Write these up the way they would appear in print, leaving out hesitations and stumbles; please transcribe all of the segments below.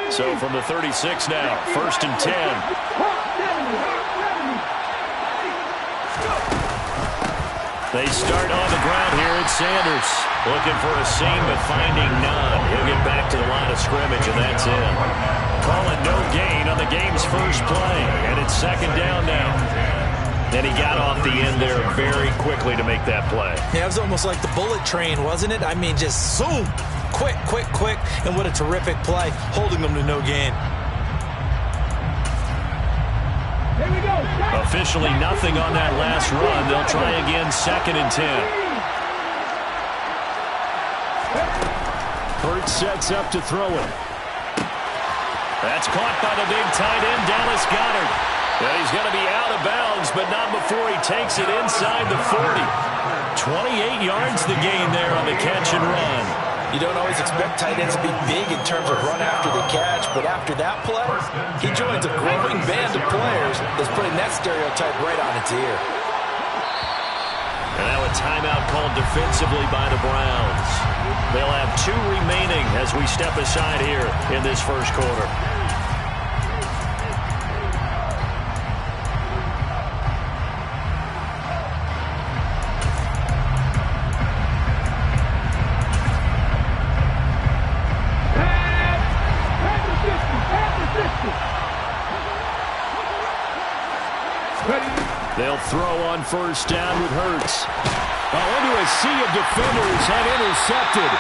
So from the 36 now, 1st and 10. They start on the ground here at Sanders. Looking for a seam, but finding none. He'll get back to the line of scrimmage, and that's it. Call it no gain on the game's first play, and it's 2nd down now. And he got off the end there very quickly to make that play. Yeah, it was almost like the bullet train, wasn't it? I mean, just zoom. Quick, quick, quick. And what a terrific play, holding them to no gain. Here we go. Officially nothing on that last run. They'll try again, 2nd and 10. Curt sets up to throw it. That's caught by the big tight end, Dallas Goedert. And he's going to be out of bounds, but not before he takes it inside the 40. 28 yards the gain there on the catch and run. You don't always expect tight ends to be big in terms of run after the catch, but after that play, he joins a growing band of players that's putting that stereotype right on its ear. And now a timeout called defensively by the Browns. They'll have 2 remaining as we step aside here in this first quarter. They'll throw on 1st down with Hurts. Into a sea of defenders have intercepted.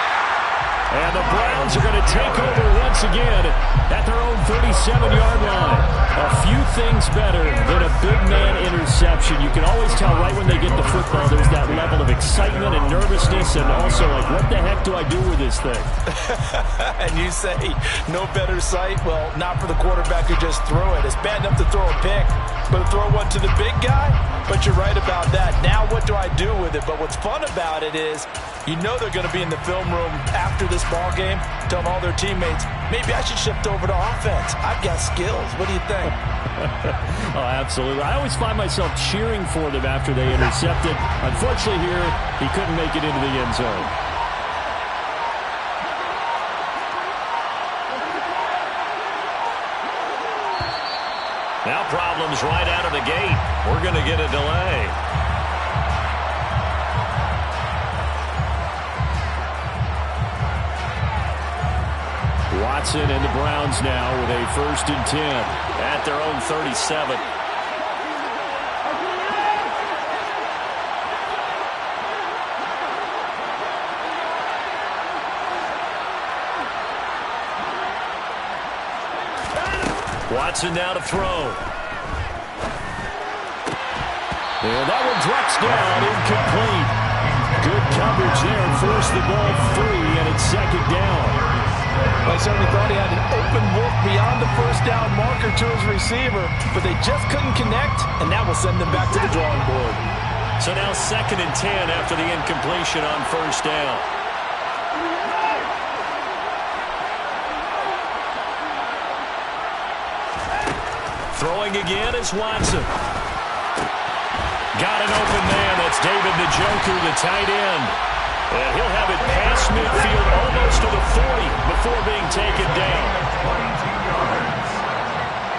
And the Browns are going to take over once again at their own 37-yard line. A few things better than a big man interception. You can always tell right when they get the football, there's that level of excitement and nervousness, and also like, what the heck do I do with this thing? And you say, no better sight? Well, not for the quarterback who just threw it. It's bad enough to throw a pick, but to throw one to the big guy? But you're right about that. Now what do I do with it? But what's fun about it is, you know they're going to be in the film room after this ball game, telling all their teammates, maybe I should shift over to offense. I've got skills. What do you think? Oh, absolutely. I always find myself cheering for them after they intercepted. Unfortunately here, he couldn't make it into the end zone. Now problems right out of the gate. We're going to get a delay. Watson and the Browns now with a 1st and 10 at their own 37. Watson now to throw. And that one drops down, incomplete. Good coverage there, forced the ball free, and it's 2nd down. I certainly thought he had an open look beyond the 1st down marker to his receiver, but they just couldn't connect, and that will send them back to the drawing board. So now 2nd and 10 after the incompletion on 1st down. Throwing again is Watson. Got an open man. That's David Njoku, the tight end. And he'll have it past midfield almost to the 40 before being taken down. 22 yards.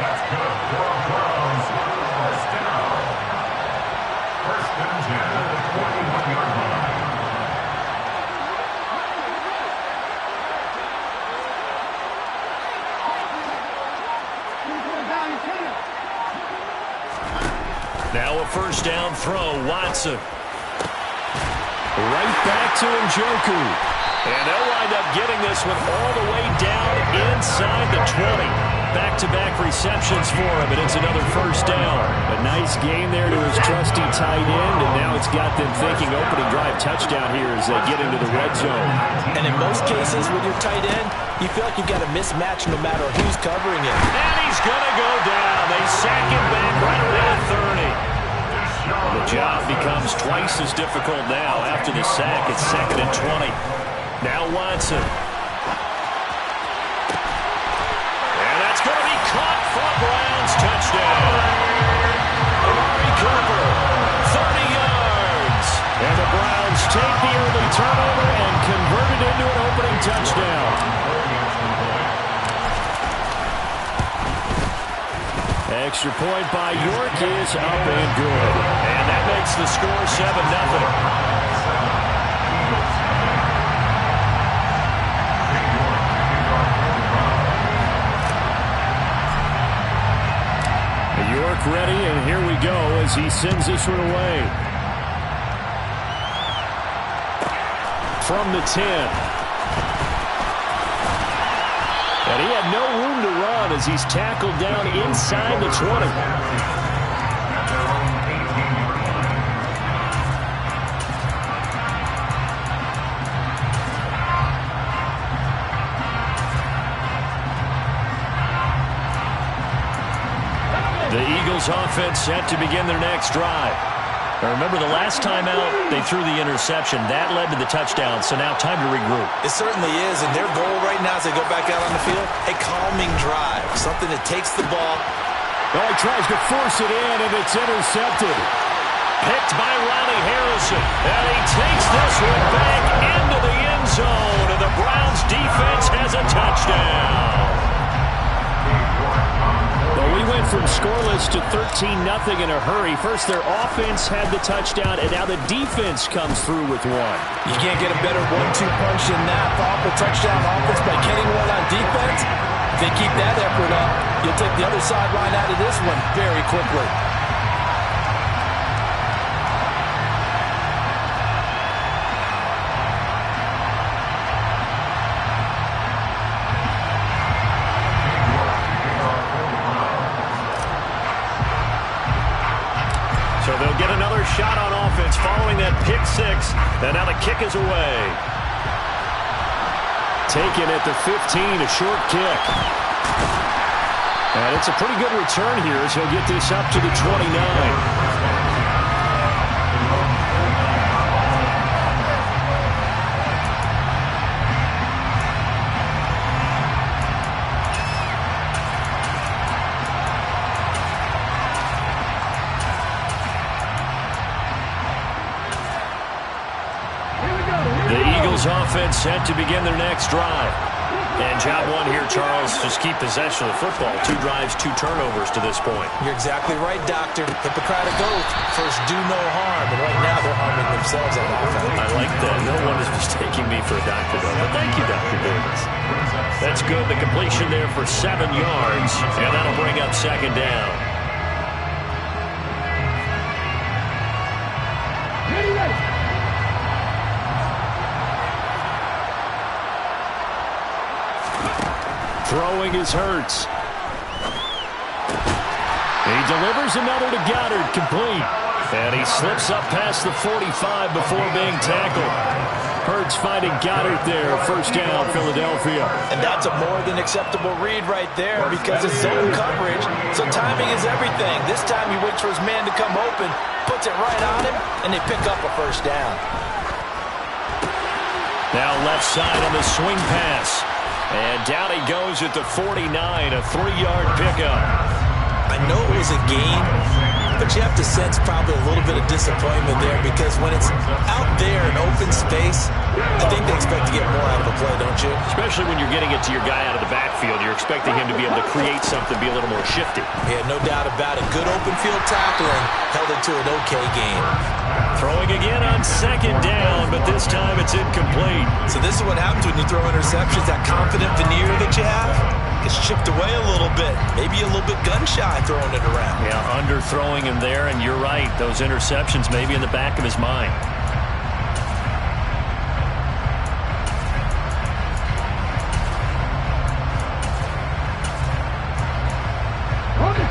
That's good for the Browns. First down. 1st and 10 at the 41-yard line. Now a 1st down throw, Watson. Right back to Njoku. And they'll wind up getting this one all the way down inside the 20. Back-to-back receptions for him, and it's another 1st down. A nice gain there to his trusty tight end, and now it's got them thinking opening drive touchdown here as they get into the red zone. And in most cases with your tight end, you feel like you've got a mismatch no matter who's covering him. And he's going to go down. They sack him back right around 30. The job becomes twice as difficult now after the sack. It's 2nd and 20. Now Watson. And that's going to be caught for a Browns touchdown. Amari Cooper, 30 yards. And the Browns take the early turnover and convert it into an opening touchdown. extra point by York is up and good. And that makes the score 7-0. York ready, and here we go as he sends this one away. From the 10. And he had no room to run as he's tackled down inside the 20. The Eagles offense set to begin their next drive. Now remember, the last time out, they threw the interception. That led to the touchdown, so now time to regroup. It certainly is, and their goal right now as they go back out on the field, a calming drive, something that takes the ball. Oh, he tries to force it in, and it's intercepted. Picked by Ronnie Harrison, and he takes this one back into the end zone, and the Browns defense has a touchdown. Well, we went from scoreless to 13-0 in a hurry. First, their offense had the touchdown, and now the defense comes through with one. You can't get a better 1-2 punch than that. Powerful touchdown offense by getting one on defense. If they keep that effort up, you'll take the other sideline out of this one very quickly. So they'll get another shot on offense following that pick six. And now the kick is away. Taken at the 15, a short kick. And it's a pretty good return here as he'll get this up to the 29. Offense set to begin their next drive. And job one here, Charles, just keep possession of the football. 2 drives, 2 turnovers to this point. You're exactly right, Doctor. Hippocratic oath. First, do no harm. And right now, they're harming themselves on offense. I like that. No one is mistaking me for a doctor, though. But thank you, Dr. Davis. That's good. The completion there for 7 yards. And that'll bring up second down. Throwing is Hurts. He delivers another to Goddard, complete. And he slips up past the 45 before being tackled. Hurts finding Goddard there. First down, Philadelphia. And that's a more than acceptable read right there because it's zone coverage, so timing is everything. This time he waits for his man to come open, puts it right on him, and they pick up a first down. Now left side on the swing pass. And down he goes at the 49, a 3-yard pickup. I know it was a gain, but you have to sense probably a little bit of disappointment there because when it's out there in open space, I think they expect to get more out of a play, don't you? Especially when you're getting it to your guy out of the backfield. You're expecting him to be able to create something, be a little more shifty. Yeah, no doubt about it. Good open field tackling held it to an okay game. Throwing again on second down, but this time it's incomplete. So this is what happens when you throw interceptions. That confident veneer that you have gets chipped away a little bit. Maybe a little bit gun-shy throwing it around. Yeah, underthrowing him there, and you're right. Those interceptions may be in the back of his mind.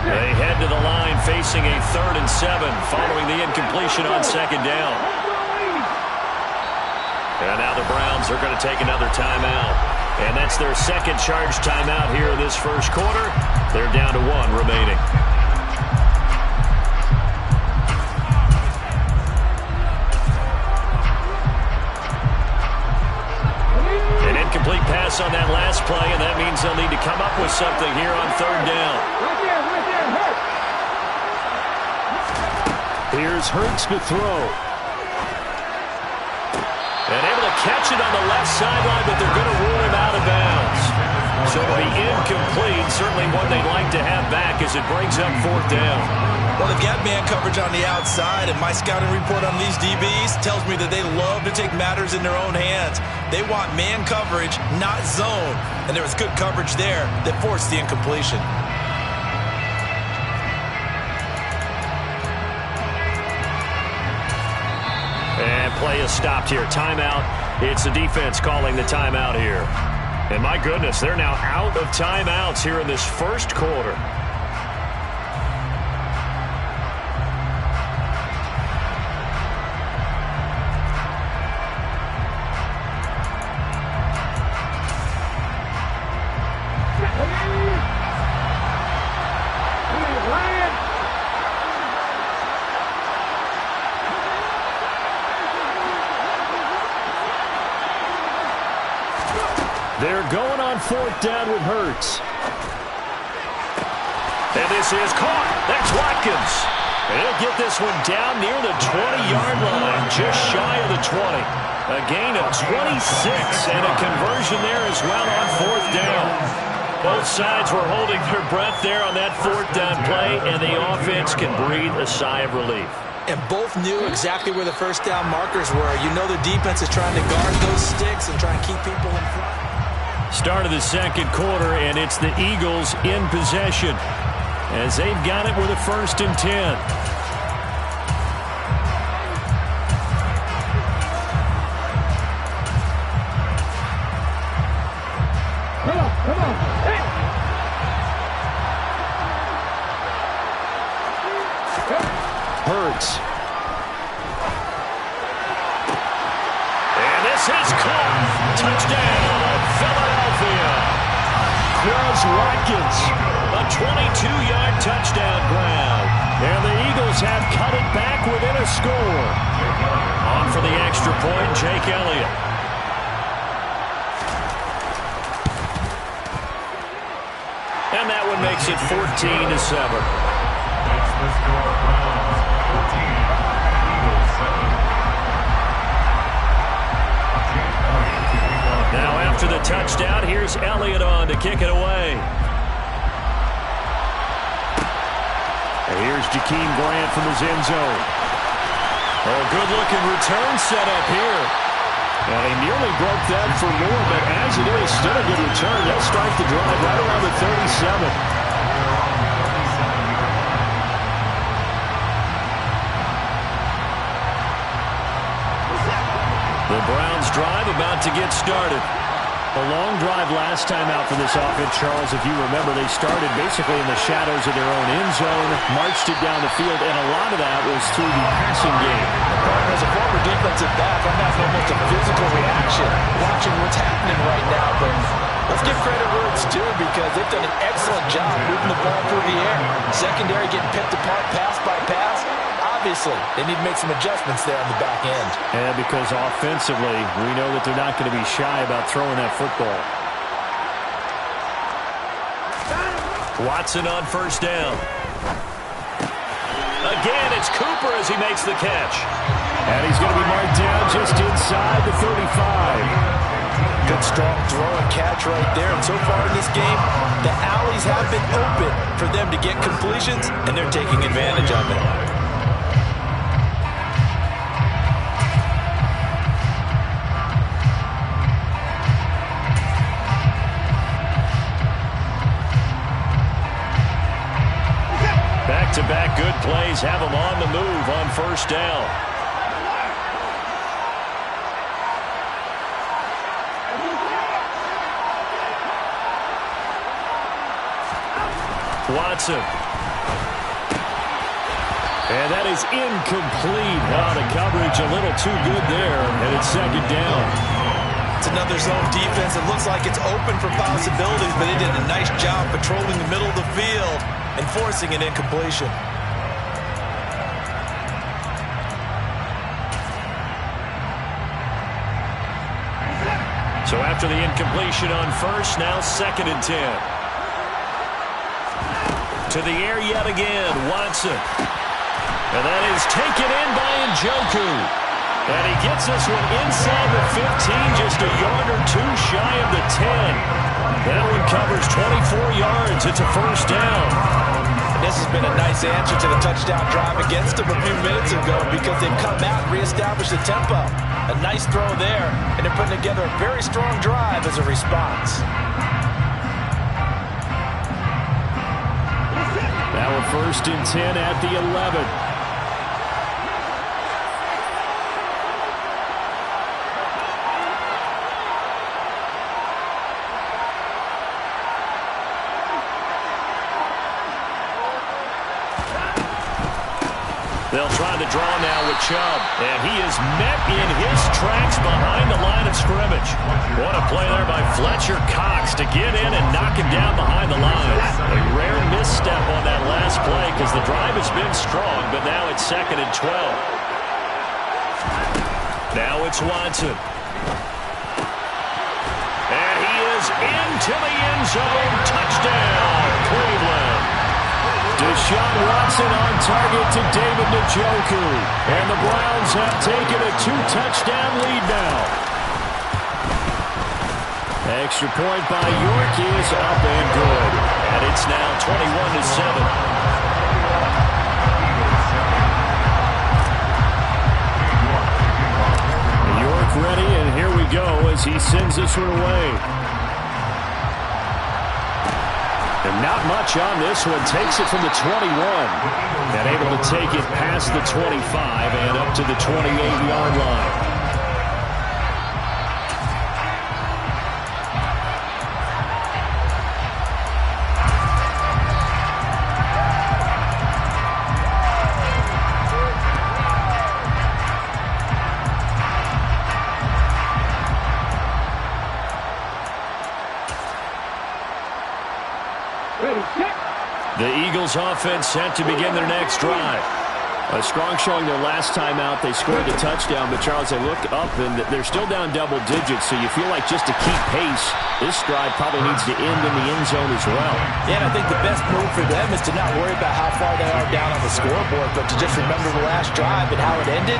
They head to the line facing a 3rd and 7 following the incompletion on second down. And now the Browns are going to take another timeout. And that's their second charge timeout here in this first quarter. They're down to 1 remaining. An incomplete pass on that last play, and that means they'll need to come up with something here on 3rd down. Here's Hurts to throw. And able to catch it on the left sideline, but they're going to rule him out of bounds. So it'll be incomplete. Certainly one they'd like to have back as it brings up 4th down. Well, they've got man coverage on the outside, and my scouting report on these DBs tells me that they love to take matters in their own hands. They want man coverage, not zone. And there was good coverage there that forced the incompletion. And play is stopped here. Timeout. It's the defense calling the timeout here. And my goodness, they're now out of timeouts here in this first quarter. They're going on 4th down with Hurts. And this is caught. That's Watkins. And he'll get this one down near the 20-yard line, just shy of the 20. A gain of 26 and a conversion there as well on 4th down. Both sides were holding their breath there on that 4th down play, and the offense can breathe a sigh of relief. And both knew exactly where the first down markers were. You know the defense is trying to guard those sticks and try and keep people in front. Start of the second quarter, and it's the Eagles in possession as they've got it with a 1st and 10. Come on. Hey. Hurts. And this is caught. Touchdown, Philadelphia. Chris Watkins, a 22-yard touchdown grab. And the Eagles have cut it back within a score. On for the extra point, Jake Elliott. And that one makes it 14-7. That's the score. Browns 14, Eagles 7. Now after the touchdown, here's Elliott on to kick it away. And here's Jakeem Grant from his end zone. Oh, good-looking return set up here. And he nearly broke that for more, but as it is, still a good return. They'll start the drive right around the 37. The Browns drive about to get started. A long drive last time out for this offense, Charles. If you remember, they started basically in the shadows of their own end zone, marched it down the field, and a lot of that was through the passing game. As a former defensive back, I'm having almost a physical reaction watching what's happening right now. But let's give credit where it's due because they've done an excellent job moving the ball through the air. Secondary getting picked apart pass by pass. Obviously, they need to make some adjustments there on the back end. And because offensively, we know that they're not going to be shy about throwing that football. Watson on 1st down. Again, it's Cooper as he makes the catch. And he's going to be marked down just inside the 35. Good strong throw and catch right there. And so far in this game, the alleys have been open for them to get completions, and they're taking advantage of it. Back-to-back good plays have them on the move on 1st down. Watson. And that is incomplete. Oh, the coverage a little too good there, and it's 2nd down. It's another zone defense. It looks like it's open for possibilities, but they did a nice job patrolling the middle of the field and forcing an incompletion. So after the incompletion on 1st, now 2nd and 10. To the air yet again, Watson. And that is taken in by Njoku. And he gets this one inside the 15, just a yard or two shy of the 10. That one recovers 24 yards. It's a first down. This has been a nice answer to the touchdown drive against them a few minutes ago because they've come out and reestablished the tempo. A nice throw there, and they're putting together a very strong drive as a response. Now a 1st and 10 at the 11. They'll try the draw now with Chubb, and he is met in his tracks behind the line of scrimmage. What a play there by Fletcher Cox to get in and knock him down behind the line. A rare misstep on that last play because the drive has been strong, but now it's 2nd and 12. Now it's Watson. And he is into the end zone. Touchdown, Cleveland. Deshaun Watson on target to David Njoku. And the Browns have taken a 2-touchdown lead now. Extra point by York is up and good. And it's now 21-7. York ready, and here we go as he sends this one away. And not much on this one. Takes it from the 21. And able to take it past the 25 and up to the 28-yard line. The Eagles offense set to begin their next drive. A strong showing their last time out. They scored the touchdown, but Charles, they look up and they're still down double digits, so you feel like just to keep pace, this drive probably needs to end in the end zone as well. Yeah, and I think the best move for them is to not worry about how far they are down on the scoreboard, but to just remember the last drive and how it ended.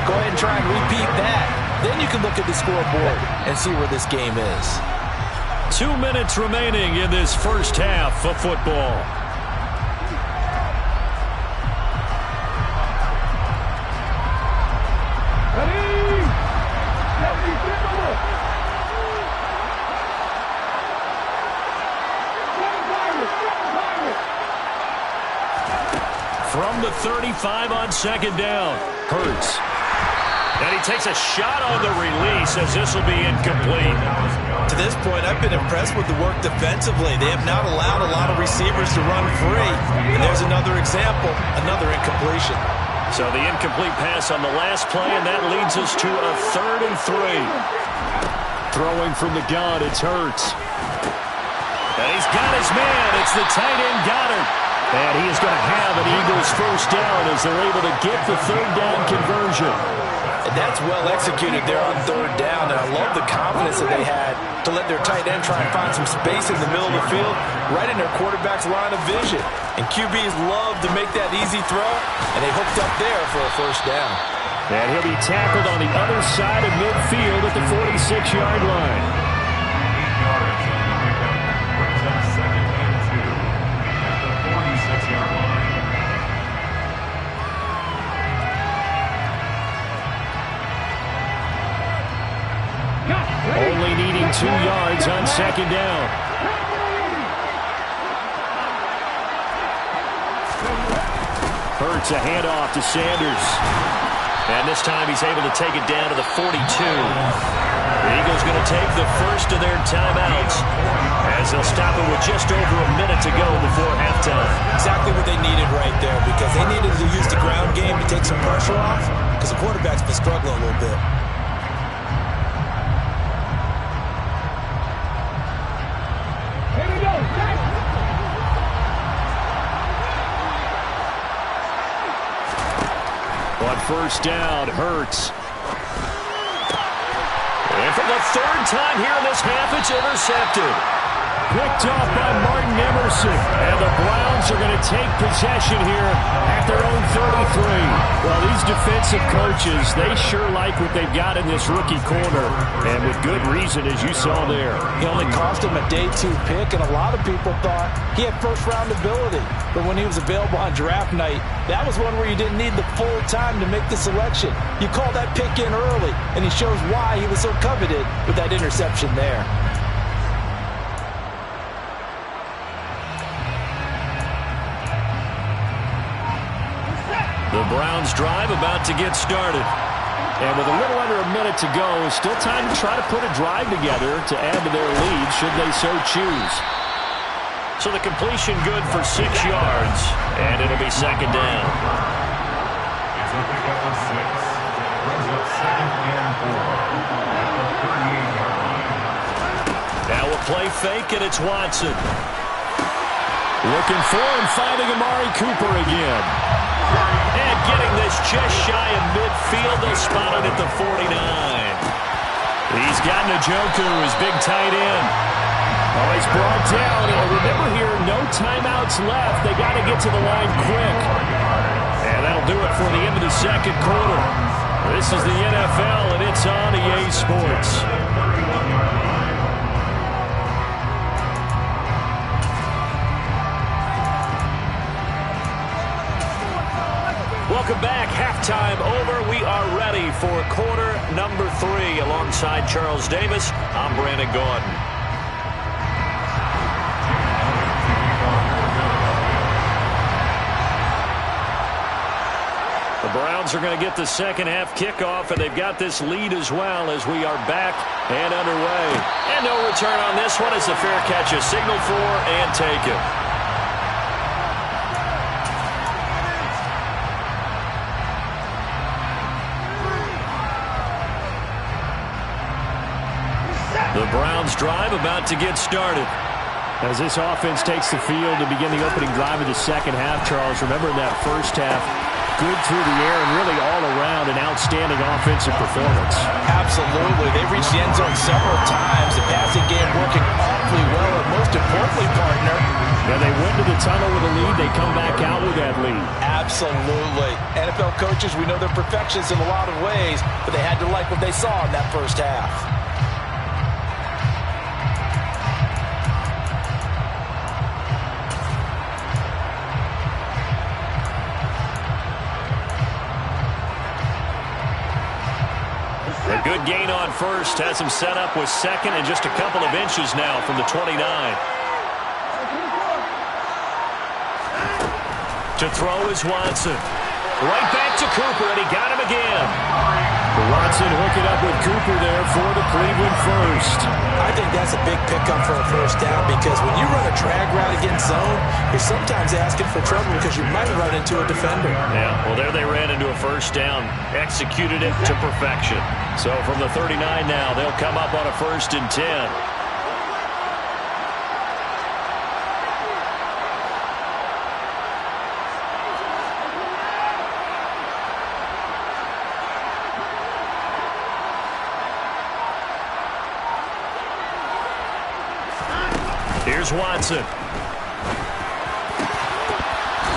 Go ahead and try and repeat that. Then you can look at the scoreboard and see where this game is. 2 minutes remaining in this first half of football. From the 35 on 2nd down, Hurts. And he takes a shot on the release as this will be incomplete. To this point, I've been impressed with the work defensively. They have not allowed a lot of receivers to run free. And there's another example, another incompletion. So the incomplete pass on the last play, and that leads us to a 3rd and 3. Throwing from the gun, it's Hurts. And he's got his man. It's the tight end Goddard. And he is going to have an Eagles first down as they're able to get the 3rd down conversion. And that's well executed there on 3rd down. And I love the confidence that they had to let their tight end try and find some space in the middle of the field, right in their quarterback's line of vision. And QBs love to make that easy throw, and they hooked up there for a first down. And he'll be tackled on the other side of midfield at the 46-yard line. 8 yards on the pickup. Brings up 2nd and 2 at the 46-yard line. Only needing 2 yards on 2nd down. Hurts a handoff to Sanders. And this time he's able to take it down to the 42. The Eagles going to take the first of their timeouts as they'll stop it with just over a minute to go before halftime. Exactly what they needed right there, because they needed to use the ground game to take some pressure off, because the quarterback's been struggling a little bit. On first down, Hurts. And for the 3rd time here in this half, it's intercepted. picked off by Martin Emerson. And the Browns are going to take possession here at their own 33. Well, these defensive coaches, they sure like what they've got in this rookie corner. And with good reason, as you saw there. He only cost him a day 2 pick, and a lot of people thought he had first-round ability. But when he was available on draft night, that was one where you didn't need the full time to make the selection. You call that pick in early, and he shows why he was so coveted with that interception there. The Browns drive about to get started. And with a little under a minute to go, still time to try to put a drive together to add to their lead should they so choose. So the completion good for 6 yards, and it'll be second down. It's a pickup of 6. Brings up 2nd and 4 at the 38-yard line. Now a play fake, and it's Watson. Looking for and finding Amari Cooper again. And getting this just shy of midfield, they'll spot it at the 49. He's got Njoku, his big tight end. Oh, he's brought down. And remember here, no timeouts left. They got to get to the line quick. And that'll do it for the end of the second quarter. This is the NFL, and it's on EA Sports. Welcome back. Halftime over. We are ready for quarter number 3. Alongside Charles Davis, I'm Brandon Gordon. The Browns are going to get the second half kickoff, and they've got this lead as well as we are back and underway. And no return on this one as the fair catch is signaled for and taken. The Browns drive about to get started. As this offense takes the field to begin the opening drive of the second half, Charles, remember in that first half, good through the air and really all around an outstanding offensive performance. Absolutely. They reached the end zone several times. The passing game working awfully well, and most importantly, partner, yeah, they went to the tunnel with a lead. They come back out with that lead. Absolutely. NFL coaches, we know they're perfectionists in a lot of ways, but they had to like what they saw in that first half. A good gain on first has him set up with second and just a couple of inches now from the 29. To throw is Watson. Right back to Cooper, and he got him again. Watson hooking up with Cooper there for the Cleveland first. I think that's a big pickup for a first down because when you run a drag route against zone, you're sometimes asking for trouble because you might run into a defender. Yeah, well, there they ran into a first down. Executed it to perfection. So from the 39 now, they'll come up on a 1st and 10. Here's Watson.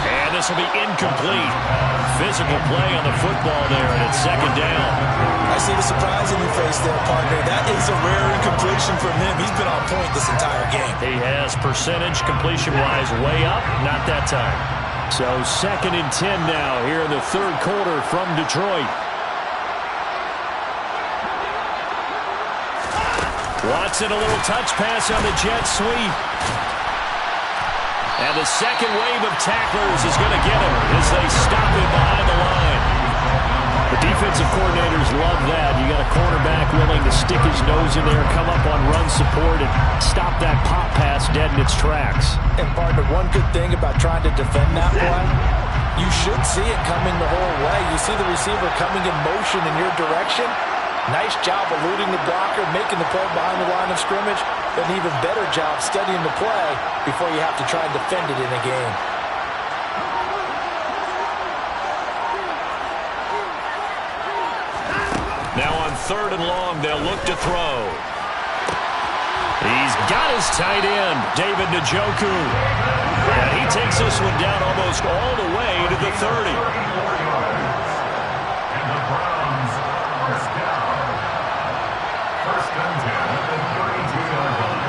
And this will be incomplete. Physical play on the football there, and it's second down. I see the surprise in your face there, partner. That is a rare incompletion from him. He's been on point this entire game. He has percentage completion-wise way up, not that time. So 2nd and 10 now here in the third quarter from Detroit. Watson, a little touch pass on the jet sweep. And the second wave of tacklers is going to get him as they stop him behind the line. The defensive coordinators love that. You got a cornerback willing to stick his nose in there, come up on run support, and stop that pop pass dead in its tracks. And, partner, one good thing about trying to defend that play, you should see it coming the whole way. You see the receiver coming in motion in your direction. Nice job eluding the blocker, making the play behind the line of scrimmage. But an even better job studying the play before you have to try and defend it in a game. Now on 3rd and long, they'll look to throw. He's got his tight end, David Njoku. And he takes this one down almost all the way to the 30. And the Browns are first down. First and 10 at the 32-yard line.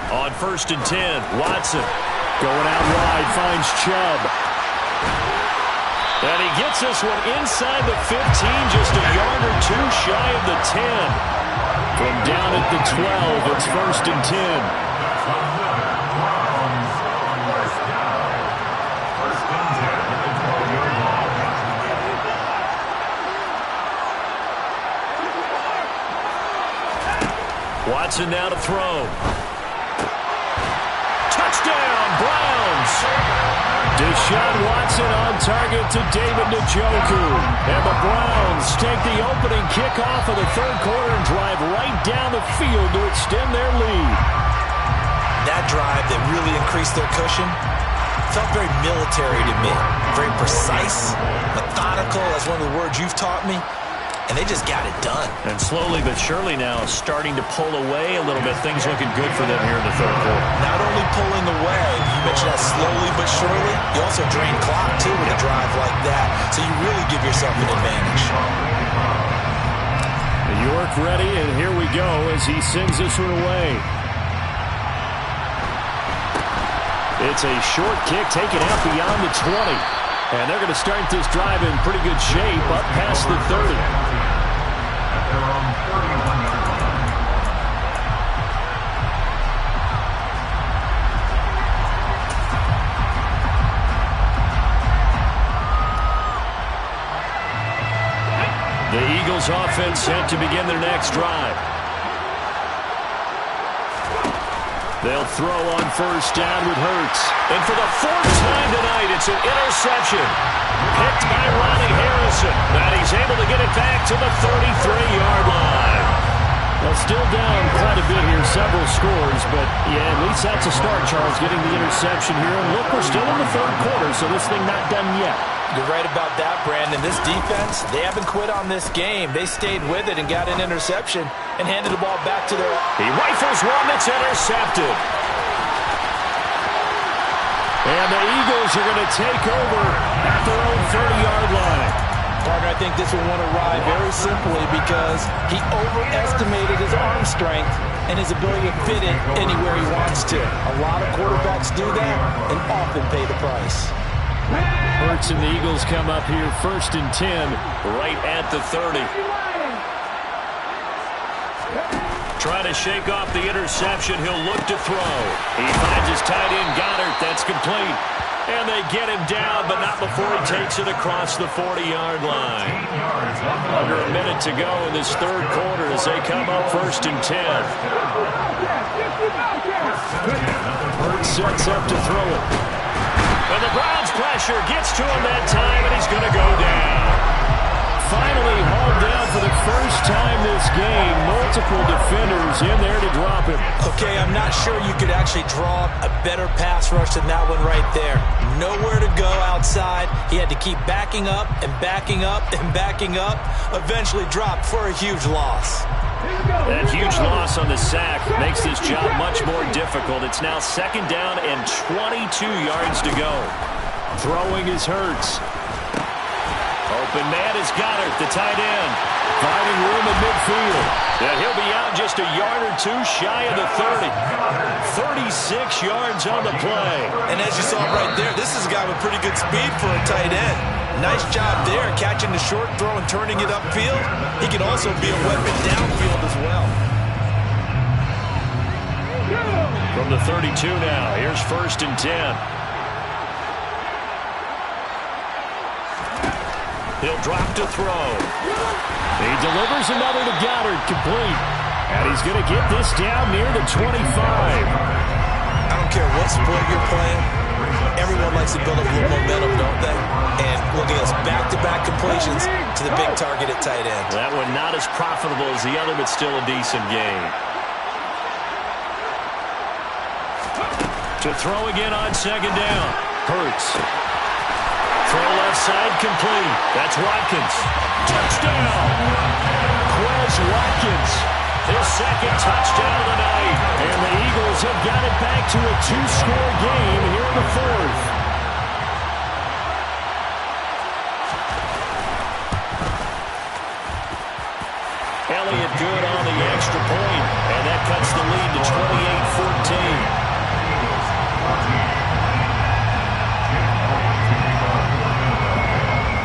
On first and 10, Watson going out wide, finds Chubb. And he gets this one inside the 15, just a yard or two shy of the 10. From down at the 12, it's first and 10. Browns first down. First and 10 at the 12-yard line. Watson now to throw. Touchdown, Browns! Deshaun Watson on target to David Njoku. And the Browns take the opening kickoff of the third quarter and drive right down the field to extend their lead. That drive that really increased their cushion felt very military to me. Very precise, methodical, that's one of the words you've taught me. And they just got it done. And slowly but surely now starting to pull away a little bit. Things looking good for them here in the third quarter. Not only pulling away, you mentioned that slowly but surely, you also drain clock too with a drive like that. So you really give yourself an advantage. York ready, and here we go as he sends this one away. It's a short kick taken out beyond the 20. And they're going to start this drive in pretty good shape up past the 30. The Eagles offense set to begin their next drive. They'll throw on first down with Hurts. And for the fourth time tonight, it's an interception. Picked by Ronnie Harrison. And he's able to get it back to the 33-yard line. Well, still down quite a bit here, several scores. But, yeah, at least that's a start, Charles, getting the interception here. And look, we're still in the third quarter, so this thing not done yet. You're right about that, Brandon. This defense, they haven't quit on this game. They stayed with it and got an interception and handed the ball back to their... He rifles one that's intercepted. And the Eagles are going to take over at their own 30-yard line. Parker, I think this one won a ride very simply because he overestimated his arm strength and his ability to fit it anywhere he wants to. A lot of quarterbacks do that and often pay the price. Hurts and the Eagles come up here first and 10 right at the 30. Trying to shake off the interception. He'll look to throw. He finds his tight end, Goddard. That's complete. And they get him down, but not before he takes it across the 40-yard line. Under a minute to go in this third quarter as they come up first and 10. Hurts sets up to throw it. And the Browns pressure gets to him that time, and he's going to go down. Finally hauled down for the first time this game. Multiple defenders in there to drop him. Okay, I'm not sure you could actually draw a better pass rush than that one right there. Nowhere to go outside. He had to keep backing up and backing up and backing up. Eventually dropped for a huge loss. That huge loss on the sack makes this job much more difficult. It's now second down and 22 yards to go. Throwing is Hurts. Open man is Goddard, the tight end. Finding room in midfield. And he'll be out just a yard or two shy of the 30. 36 yards on the play. And as you saw right there, this is a guy with pretty good speed for a tight end. Nice job there, catching the short throw and turning it upfield. He can also be a weapon downfield as well. From the 32 now, here's first and 10. He'll drop to throw. He delivers another to Goddard, complete. And he's going to get this down near the 25. I don't care what sport you're playing. Everyone likes to build up a little momentum, don't they? And look at this, back-to-back completions to the big target at tight end. That one not as profitable as the other, but still a decent game. To throw again on second down. Hurts. Throw left side complete. That's Watkins. Touchdown! Quez Watkins. His second touchdown of the night. And the Eagles have got it back to a 2-score game here in the fourth. Elliott good on the extra point, and that cuts the lead to 28-14.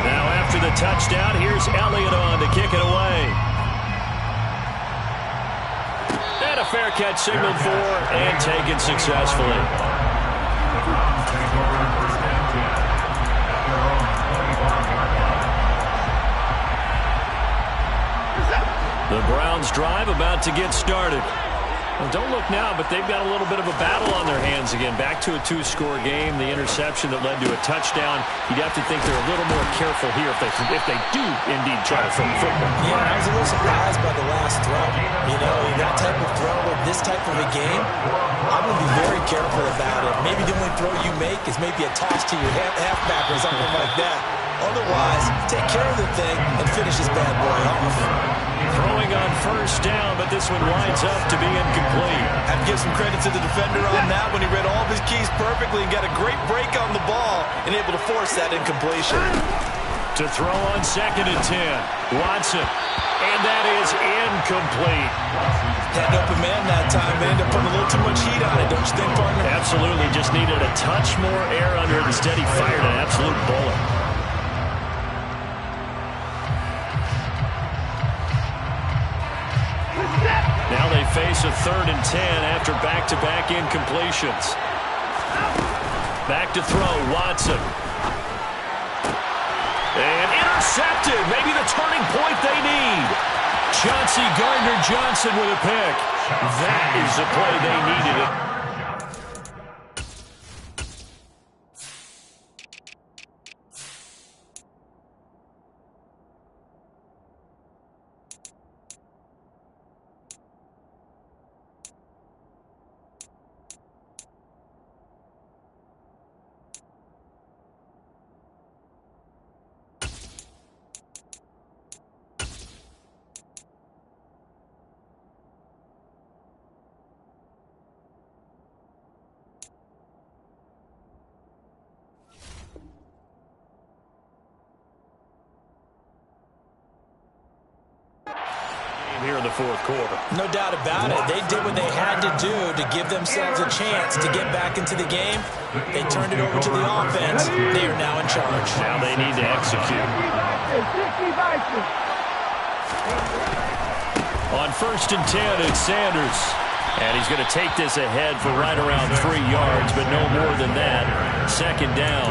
Now after the touchdown, here's Elliott on to kick it away. And a fair catch signaled for and taken successfully. The Browns drive about to get started. Well, don't look now, but they've got a little bit of a battle on their hands again. Back to a 2-score game. The interception that led to a touchdown. You'd have to think they're a little more careful here if they do indeed try to throw the football. Yeah, I was a little surprised by the last throw. You know, that type of throw in this type of a game, I'm going to be very careful about it. Maybe the only throw you make is maybe a toss to your halfback or something like that. Otherwise, take care of the thing and finish this bad boy off. Throwing on first down, but this one winds up to be incomplete. I have to give some credit to the defender on that when he read all of his keys perfectly and got a great break on the ball and able to force that incompletion. To throw on second and 10. Watson. And that is incomplete. Had an open man that time, but ended up putting a little too much heat on it, don't you think, partner? Absolutely. Just needed a touch more air under it. Instead, he fired an absolute bullet. Now they face a 3rd and 10 after back-to-back incompletions. Back to throw, Watson. And intercepted. Maybe the turning point they need. Chauncey Gardner-Johnson with a pick. That is the play they needed. Here in the fourth quarter. No doubt about it. They did what they had to do to give themselves a chance to get back into the game. They turned it over to the offense. They are now in charge. Now they need to execute. On first and 10, it's Sanders. And he's going to take this ahead for right around 3 yards, but no more than that. Second down.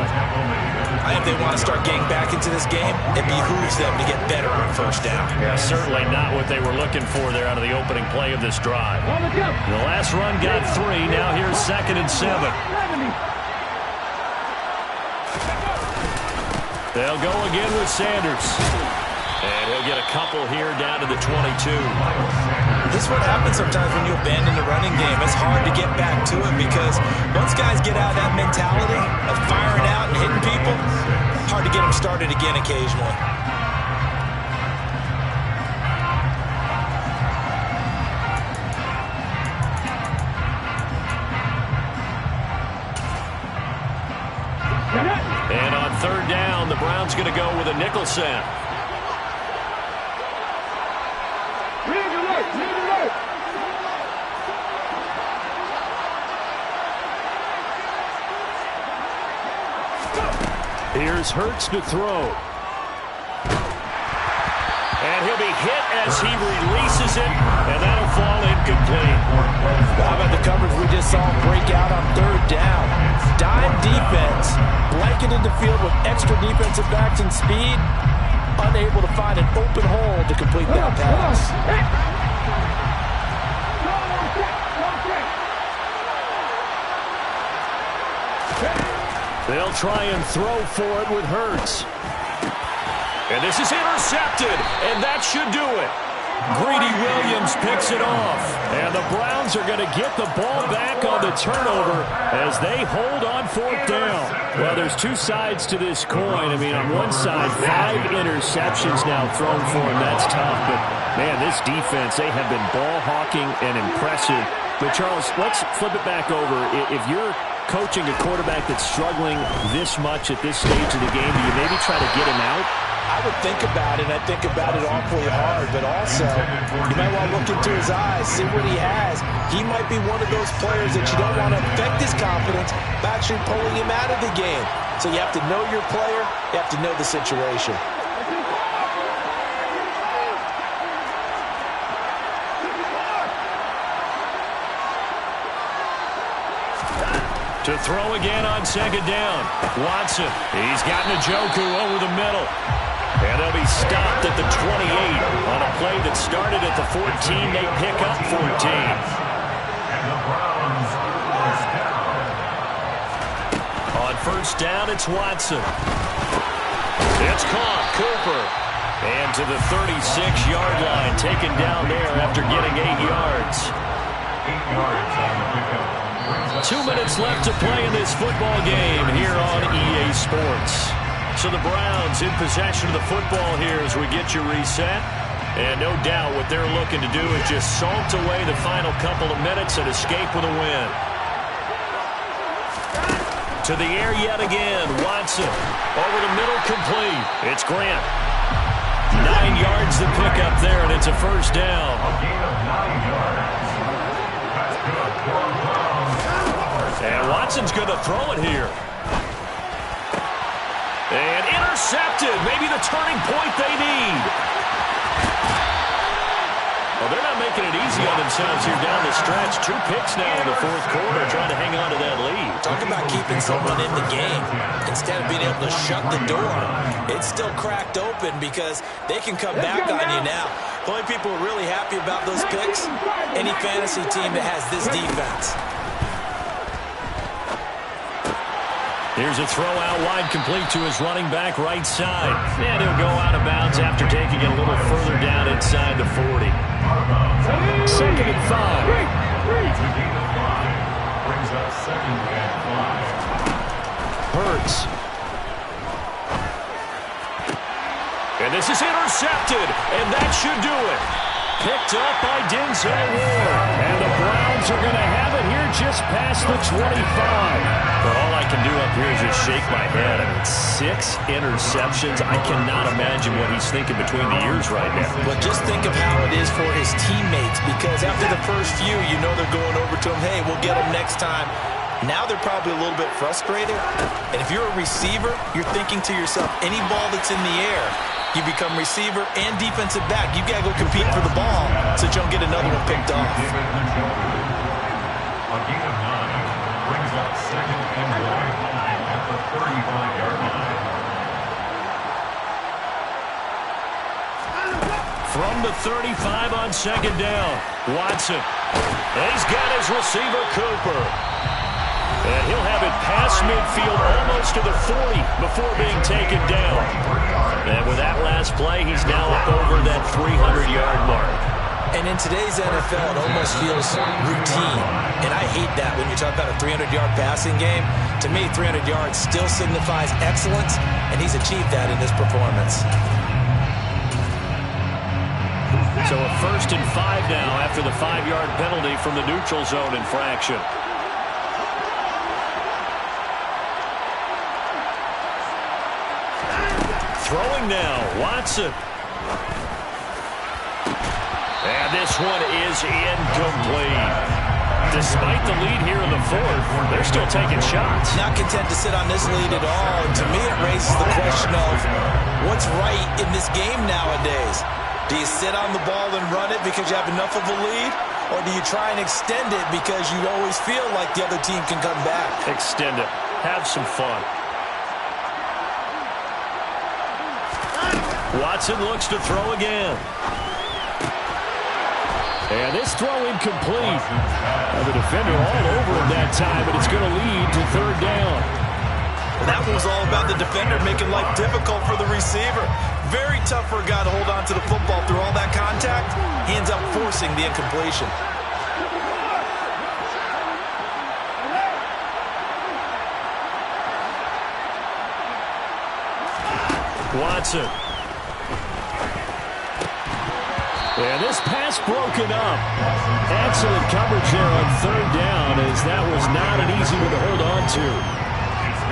I think they want to start getting back into this game. It behooves them to get better on first down. Yeah, certainly not what they were looking for there out of the opening play of this drive. The last run got 3. Now here's 2nd and 7. They'll go again with Sanders. And he'll get a couple here down to the 22. This is what happens sometimes when you abandon the running game. It's hard to get back to it because once guys get out of that mentality of firing out and hitting people, hard to get them started again occasionally. And on third down, the Browns going to go with a nickel set. Here's Hurts to throw. And he'll be hit as he releases it, and that'll fall incomplete. How about the coverage we just saw break out on third down? Dime defense, blanketed the field with extra defensive backs and speed, unable to find an open hole to complete that pass. They'll try and throw for it with Hurts. And this is intercepted, and that should do it. Greedy Williams picks it off. And the Browns are going to get the ball back on the turnover as they hold on fourth down. Well, there's two sides to this coin. I mean, on one side, 5 interceptions now thrown for him. That's tough. But, man, this defense, they have been ball hawking and impressive. But, Charles, let's flip it back over. If you're coaching a quarterback that's struggling this much at this stage of the game, do you maybe try to get him out? I would think about it. I think about it awfully hard, but also you might want to look into his eyes, see what he has. He might be one of those players that you don't want to affect his confidence by actually pulling him out of the game. So you have to know your player. You have to know the situation. To throw again on second down. Watson, he's got Njoku over the middle. And they'll be stopped at the 28 on a play that started at the 14. They pick up 14. And the Browns first down. On first down, it's Watson. It's caught. Cooper. And to the 36-yard line, taken down there after getting 8 yards. 8 yards on the pickup. 2 minutes left to play in this football game here on EA Sports. So the Browns in possession of the football here as we get you reset. And no doubt what they're looking to do is just salt away the final couple of minutes and escape with a win. To the air yet again. Watson over the middle, complete. It's Grant. 9 yards to pick up there, and it's a first down. A gain of 9 yards. That's good for the Browns. And Watson's going to throw it here. And intercepted. Maybe the turning point they need. Well, they're not making it easy on themselves here down the stretch. 2 picks now in the fourth quarter, trying to hang on to that lead. Talk about keeping someone in the game. Instead of being able to shut the door, it's still cracked open because they can come back on you now. The only people who are really happy about those picks, any fantasy team that has this defense. Here's a throw out wide, complete to his running back right side. And he'll go out of bounds after taking it a little further down inside the 40. Second and 5. It's a gain of 5. Brings up second and 5. Hurts. And this is intercepted, and that should do it. Picked up by Denzel Ward. And the Browns are going to have it here just past the 25. But all I can do up here is just shake my head. I mean, 6 interceptions. I cannot imagine what he's thinking between the ears right now. But just think of how it is for his teammates, because after the first few, you know they're going over to him, hey, we'll get him next time. Now they're probably a little bit frustrated. And if you're a receiver, you're thinking to yourself, any ball that's in the air, you become receiver and defensive back. You got to go compete for the ball so that you don't get another one picked off. A gain of 9 brings up second and 1 at the 35-yard line. From the 35 on second down, Watson. And he's got his receiver, Cooper. And he'll have it past midfield almost to the 40 before being taken down. And with that last play, he's now up over that 300-yard mark. And in today's NFL, it almost feels routine. And I hate that when you talk about a 300-yard passing game. To me, 300 yards still signifies excellence, and he's achieved that in this performance. So a first and 5 now after the 5-yard penalty from the neutral zone infraction. Throwing now, Watson. And this one is incomplete. Despite the lead here in the fourth, they're still taking shots. Not content to sit on this lead at all. And to me, it raises the question of what's right in this game nowadays. Do you sit on the ball and run it because you have enough of a lead? Or do you try and extend it because you always feel like the other team can come back? Extend it. Have some fun. Watson looks to throw again. And this throw incomplete. The defender all over him that time, but it's going to lead to third down. That was all about the defender making life difficult for the receiver. Very tough for a guy to hold on to the football through all that contact. He ends up forcing the incompletion. Watson. And this pass broken up. Excellent coverage there on third down, as that was not an easy one to hold on to.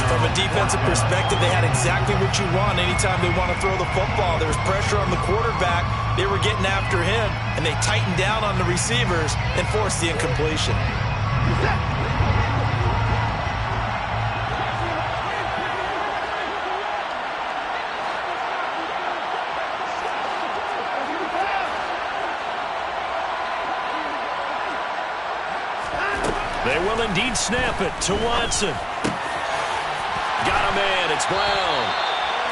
From a defensive perspective, they had exactly what you want anytime they want to throw the football. There was pressure on the quarterback. They were getting after him, and they tightened down on the receivers and forced the incompletion. They will indeed snap it to Watson. Got a man. It's Brown.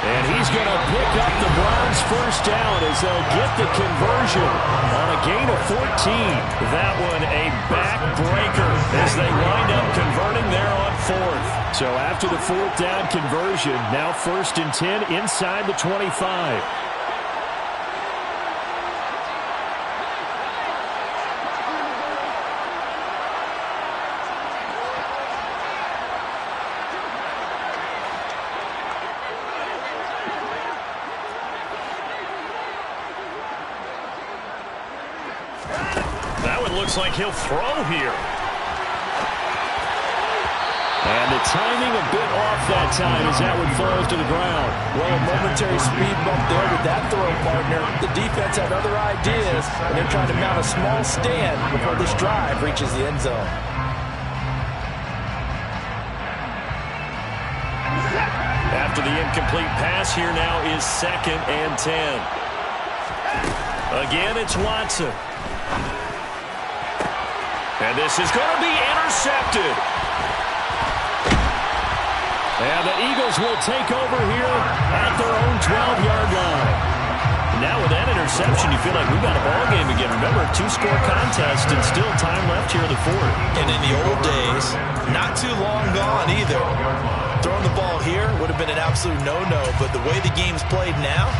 And he's going to pick up the Browns' first down as they'll get the conversion on a gain of 14. That one a backbreaker as they wind up converting there on fourth. So after the fourth down conversion, now 1st and 10 inside the 25. Looks like he'll throw here. And the timing a bit off that time as that one falls to the ground. Well, a momentary speed bump there with that throw, partner. The defense had other ideas, and they're trying to mount a small stand before this drive reaches the end zone. After the incomplete pass, here now is 2nd and 10. Again, it's Watson. And this is going to be intercepted. And the Eagles will take over here at their own 12-yard line. Now with that interception, you feel like we've got a ball game again. Remember, a 2-score contest and still time left here in the fourth. And in the old days, not too long gone either. Throwing the ball here would have been an absolute no-no, but the way the game's played now,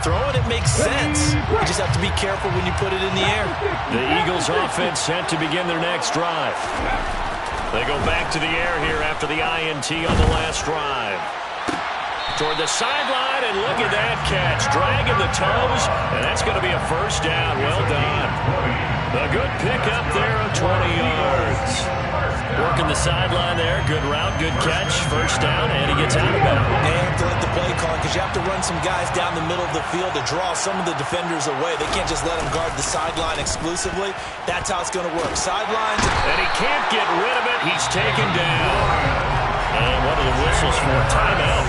throwing it makes sense. You just have to be careful when you put it in the air. The Eagles offense set to begin their next drive. They go back to the air here after the INT on the last drive. Toward the sideline, and look at that catch. Dragging the toes, and that's going to be a first down. Well done. A good pickup there of 20 yards. Working the sideline there. Good route, good catch. First down, and he gets out of bounds. They have to let the play call because you have to run some guys down the middle of the field to draw some of the defenders away. They can't just let them guard the sideline exclusively. That's how it's going to work. Sidelines. And he can't get rid of it. He's taken down. And one of the whistles for a timeout.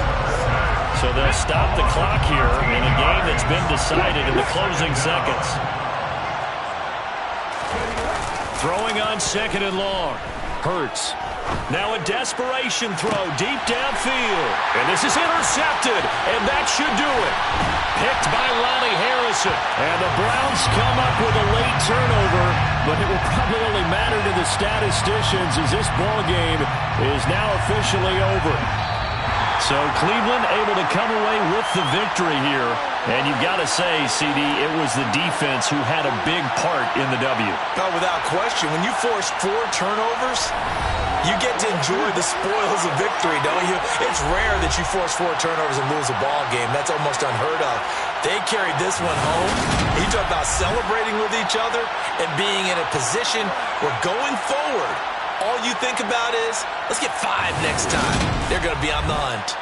So they'll stop the clock here in a game that's been decided in the closing seconds. Throwing on 2nd and long. Hurts. Now a desperation throw deep downfield. And this is intercepted. And that should do it. Picked by Ronnie Harrison. And the Browns come up with a late turnover. But it will probably only matter to the statisticians as this ball game is now officially over. So Cleveland able to come away with the victory here. And you've got to say, CD, it was the defense who had a big part in the W. Oh, without question. When you force 4 turnovers, you get to enjoy the spoils of victory, don't you? It's rare that you force 4 turnovers and lose a ball game. That's almost unheard of. They carried this one home. You talk about celebrating with each other and being in a position where going forward, all you think about is, let's get 5 next time. They're going to be on the hunt.